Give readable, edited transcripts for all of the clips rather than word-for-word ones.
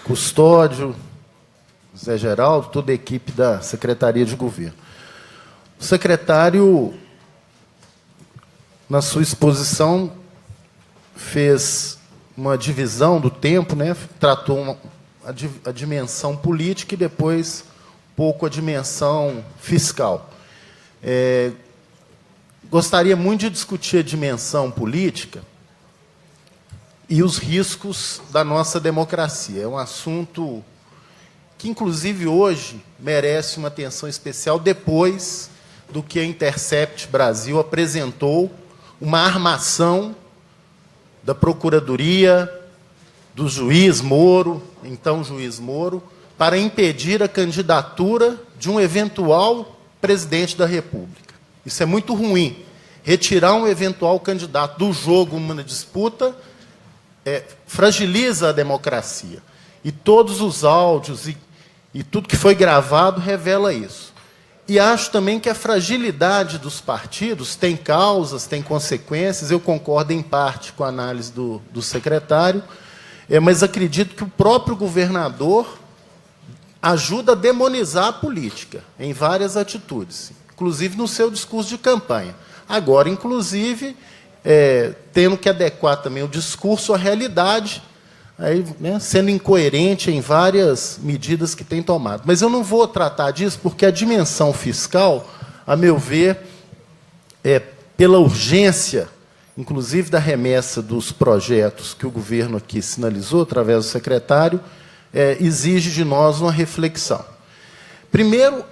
Custódio, Zé Geraldo, toda a equipe da Secretaria de Governo. O secretário, na sua exposição, fez uma divisão do tempo, né? Tratou a dimensão política e depois um pouco a dimensão fiscal. Gostaria muito de discutir a dimensão política e os riscos da nossa democracia. É um assunto que, inclusive, hoje merece uma atenção especial depois do que a Intercept Brasil apresentou, uma armação da Procuradoria, do juiz Moro, então juiz Moro, para impedir a candidatura de um eventual presidente da República. Isso é muito ruim. Retirar um eventual candidato do jogo, uma disputa, fragiliza a democracia. E todos os áudios e tudo que foi gravado revela isso. E acho também que a fragilidade dos partidos tem causas, tem consequências. Eu concordo em parte com a análise do secretário, mas acredito que o próprio governador ajuda a demonizar a política em várias atitudes, inclusive no seu discurso de campanha. Agora, inclusive, tendo que adequar também o discurso à realidade, aí, né, sendo incoerente em várias medidas que tem tomado. Mas eu não vou tratar disso, porque a dimensão fiscal, a meu ver, pela urgência, inclusive da remessa dos projetos que o governo aqui sinalizou, através do secretário, exige de nós uma reflexão. Primeiro,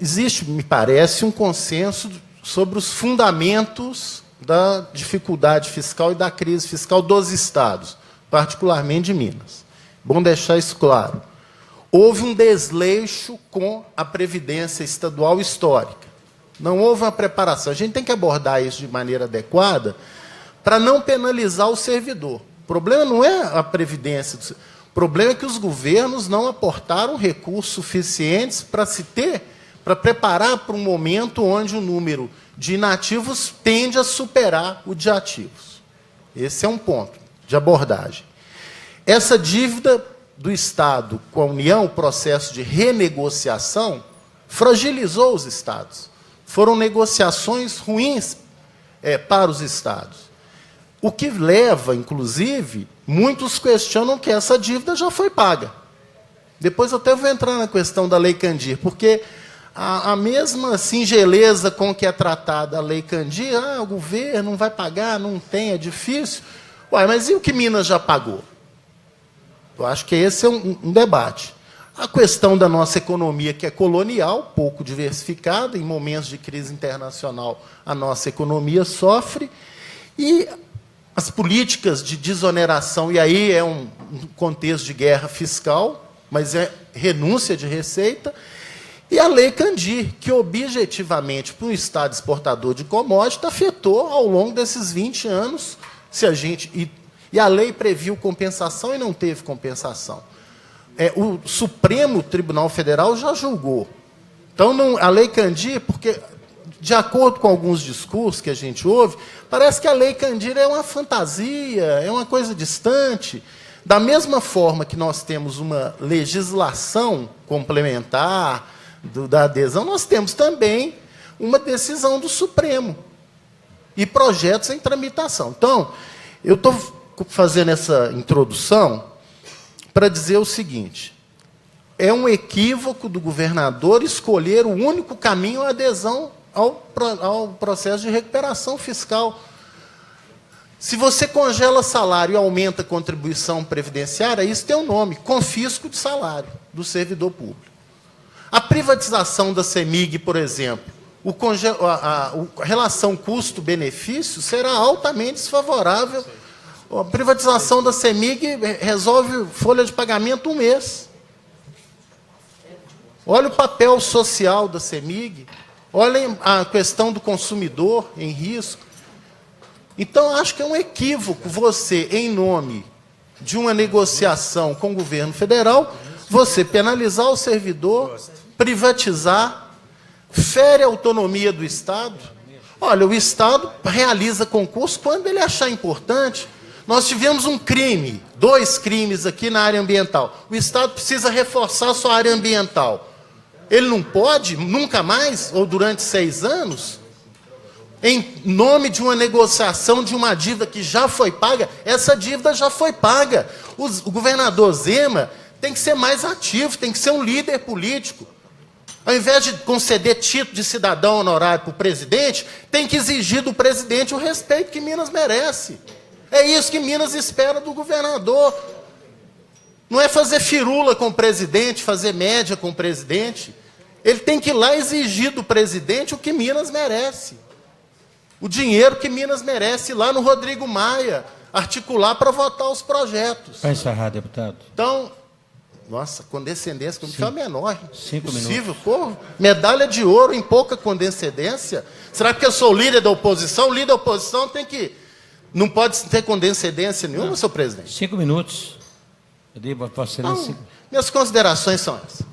existe, me parece, um consenso sobre os fundamentos da dificuldade fiscal e da crise fiscal dos estados, particularmente de Minas. Bom deixar isso claro. Houve um desleixo com a Previdência Estadual histórica. Não houve uma preparação. A gente tem que abordar isso de maneira adequada para não penalizar o servidor. O problema não é a Previdência. O problema é que os governos não aportaram recursos suficientes para preparar para um momento onde o número de inativos tende a superar o de ativos. Esse é um ponto de abordagem. Essa dívida do Estado com a União, o processo de renegociação, fragilizou os estados. Foram negociações ruins para os estados. O que leva, inclusive, muitos questionam que essa dívida já foi paga. Depois eu até vou entrar na questão da Lei Candir, porque a mesma singeleza com que é tratada a Lei Candir, o governo não vai pagar, não tem, é difícil. Mas e o que Minas já pagou? Eu acho que esse é um debate. A questão da nossa economia, que é colonial, pouco diversificada, em momentos de crise internacional, a nossa economia sofre, e as políticas de desoneração, e aí é um contexto de guerra fiscal, mas é renúncia de receita, e a Lei Candir, que objetivamente, para um Estado exportador de commodities, afetou ao longo desses 20 anos, e a lei previu compensação e não teve compensação. O Supremo Tribunal Federal já julgou. Então, a Lei Candir, porque, de acordo com alguns discursos que a gente ouve, parece que a Lei Candir é uma fantasia, é uma coisa distante. Da mesma forma que nós temos uma legislação complementar da adesão, nós temos também uma decisão do Supremo e projetos em tramitação. Então, eu estou fazendo essa introdução para dizer o seguinte: é um equívoco do governador escolher o único caminho à adesão ao processo de recuperação fiscal. Se você congela salário e aumenta a contribuição previdenciária, isso tem um nome: confisco de salário do servidor público. A privatização da CEMIG, por exemplo, a relação custo-benefício será altamente desfavorável. A privatização da CEMIG resolve folha de pagamento um mês. Olha o papel social da CEMIG, olhem a questão do consumidor em risco. Então, acho que é um equívoco você, em nome de uma negociação com o governo federal, você penalizar o servidor, privatizar, fere a autonomia do Estado. Olha, o Estado realiza concurso quando ele achar importante. Nós tivemos um crime, 2 crimes aqui na área ambiental. O Estado precisa reforçar a sua área ambiental. Ele não pode, nunca mais, ou durante 6 anos, em nome de uma negociação de uma dívida que já foi paga, essa dívida já foi paga. O governador Zema tem que ser mais ativo, tem que ser um líder político. Ao invés de conceder título de cidadão honorário para o presidente, tem que exigir do presidente o respeito que Minas merece. É isso que Minas espera do governador. Não é fazer firula com o presidente, fazer média com o presidente. Ele tem que ir lá exigir do presidente o que Minas merece. O dinheiro que Minas merece, ir lá no Rodrigo Maia, articular para votar os projetos. Para encerrar, deputado. Então, nossa, condescendência, que não é menor. 5 possível, pô, medalha de ouro em pouca condescendência. Será que eu sou o líder da oposição? O líder da oposição tem que... Não pode ter condescendência nenhuma, seu presidente. 5 minutos. Eu digo, posso ser Então, minhas considerações são essas.